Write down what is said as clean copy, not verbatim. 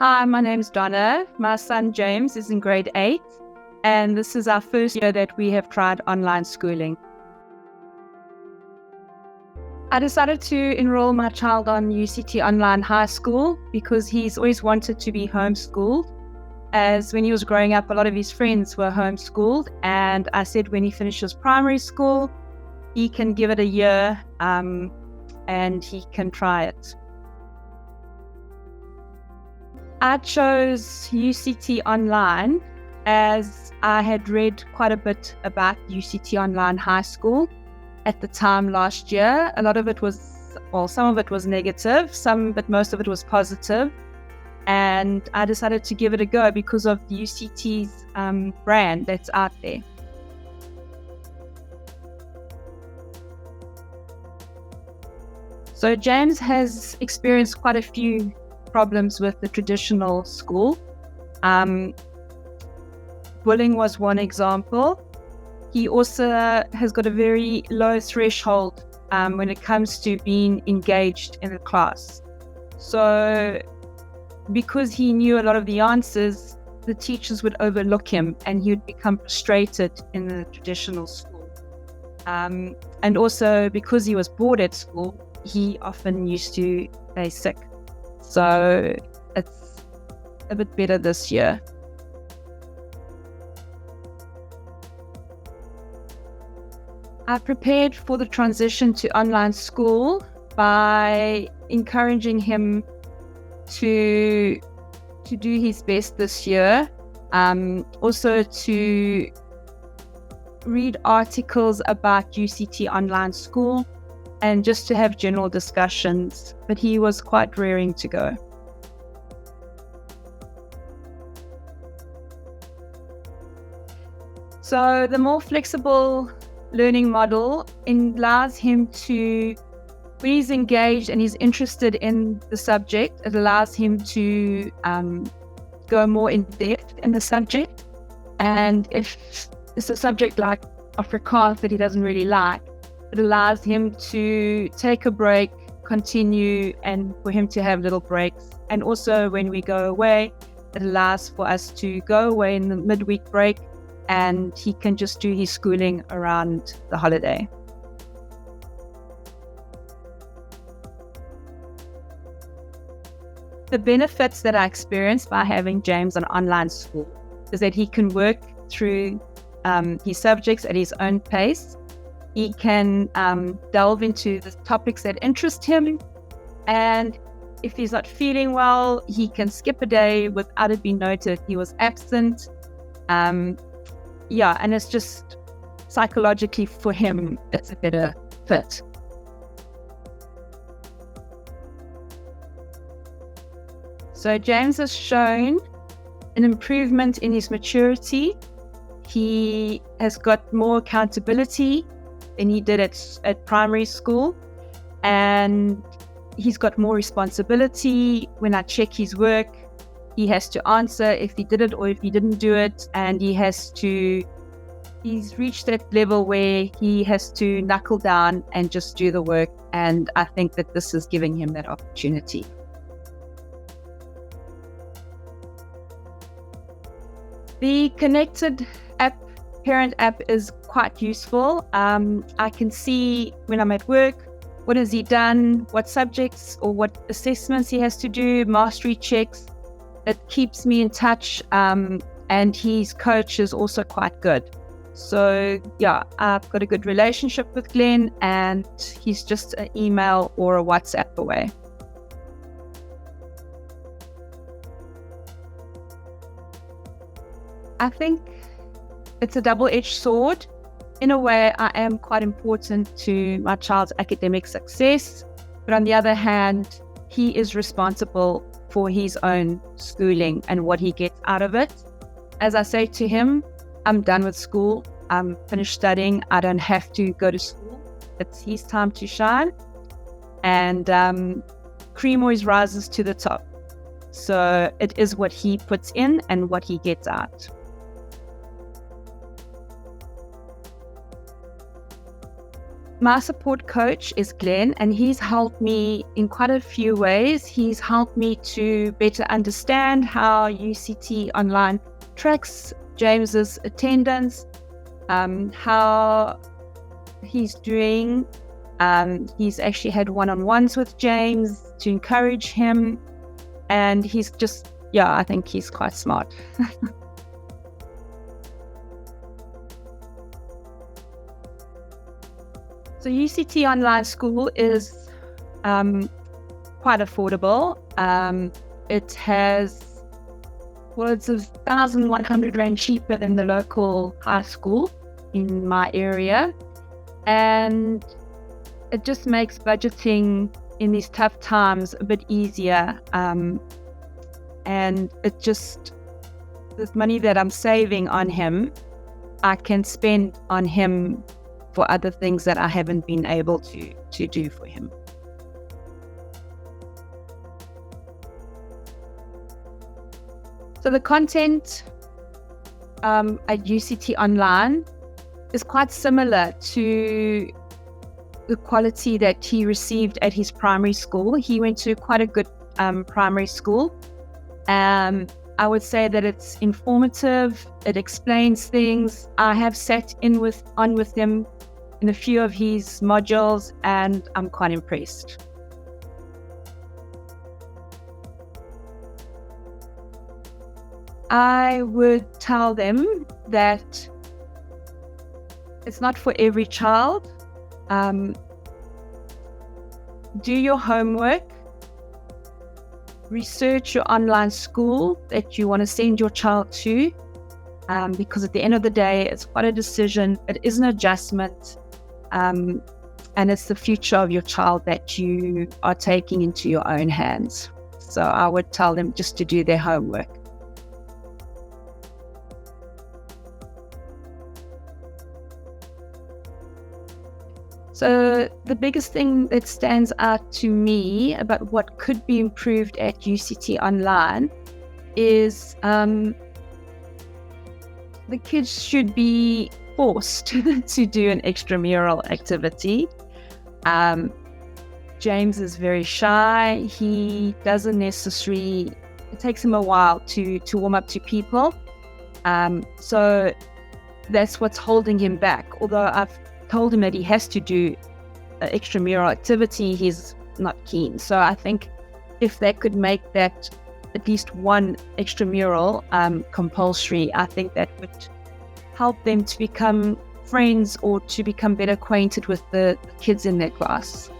Hi, my name's Donna. My son James is in grade 8, and this is our first year that we have tried online schooling. I decided to enroll my child on UCT Online High School because he's always wanted to be homeschooled. As when he was growing up, a lot of his friends were homeschooled, and I said when he finishes primary school, he can give it a year and he can try it. I chose UCT Online as I had read quite a bit about UCT Online High School at the time last year. A lot of it was, some of it was negative, but most of it was positive. And I decided to give it a go because of the UCT's brand that's out there. So James has experienced quite a few problems with the traditional school. Bullying was one example. He also has got a very low threshold when it comes to being engaged in the class. So because he knew a lot of the answers, the teachers would overlook him and he would become frustrated in the traditional school. And also because he was bored at school, he often used to stay sick. So it's a bit better this year. I prepared for the transition to online school by encouraging him to do his best this year. Also to read articles about UCT Online School and just to have general discussions, but he was quite raring to go. So the more flexible learning model allows him to, when he's engaged and he's interested in the subject, it allows him to go more in depth in the subject. And if it's a subject like Afrikaans that he doesn't really like, it allows him to take a break, continue, and for him to have little breaks. And also when we go away, it allows for us to go away in the midweek break and he can just do his schooling around the holiday. The benefits that I experienced by having James on online school is that he can work through his subjects at his own pace. He can delve into the topics that interest him, and if he's not feeling well, he can skip a day without it being noted he was absent. And it's just psychologically for him, it's a better fit. So James has shown an improvement in his maturity. He has got more accountability than he did at primary school, and he's got more responsibility. When I check his work, he has to answer if he did it or if he didn't do it, and he's reached that level where he has to knuckle down and just do the work, and I think that this is giving him that opportunity. The connected parent app is quite useful. I can see when I'm at work, what has he done, what subjects or what assessments he has to do, mastery checks. It keeps me in touch, and his coach is also quite good. So I've got a good relationship with Glenn, and he's just an email or a WhatsApp away. I think it's a double-edged sword. In a way, I am quite important to my child's academic success, but on the other hand, he is responsible for his own schooling and what he gets out of it. As I say to him, I'm done with school. I'm finished studying. I don't have to go to school. It's his time to shine. And cream always rises to the top. So it is what he puts in and what he gets out. my support coach is Glenn, and he's helped me in quite a few ways. He's helped me to better understand how UCT Online tracks James's attendance, how he's doing. He's actually had one-on-ones with James to encourage him, and he's just, I think he's quite smart. So UCT Online School is quite affordable. It has, it's 1,100 Rand cheaper than the local high school in my area. And it just makes budgeting in these tough times a bit easier. And it just, this money that I'm saving on him, I can spend on him for other things that I haven't been able to do for him. So the content at UCT Online is quite similar to the quality that he received at his primary school. He went to quite a good primary school. I would say that it's informative, it explains things. I have sat on with him in a few of his modules, and I'm quite impressed. I would tell them that it's not for every child. Do your homework. Research your online school that you want to send your child to, because at the end of the day, it's quite a decision. It is an adjustment, and it's the future of your child that you are taking into your own hands. So I would tell them just to do their homework. So the biggest thing that stands out to me about what could be improved at UCT Online is the kids should be forced to do an extramural activity. James is very shy. He doesn't necessarily, it takes him a while to warm up to people. So that's what's holding him back. Although I've told him that he has to do an extramural activity, he's not keen. So I think if they could make that at least one extramural compulsory, I think that would help them to become friends or to become better acquainted with the kids in their class.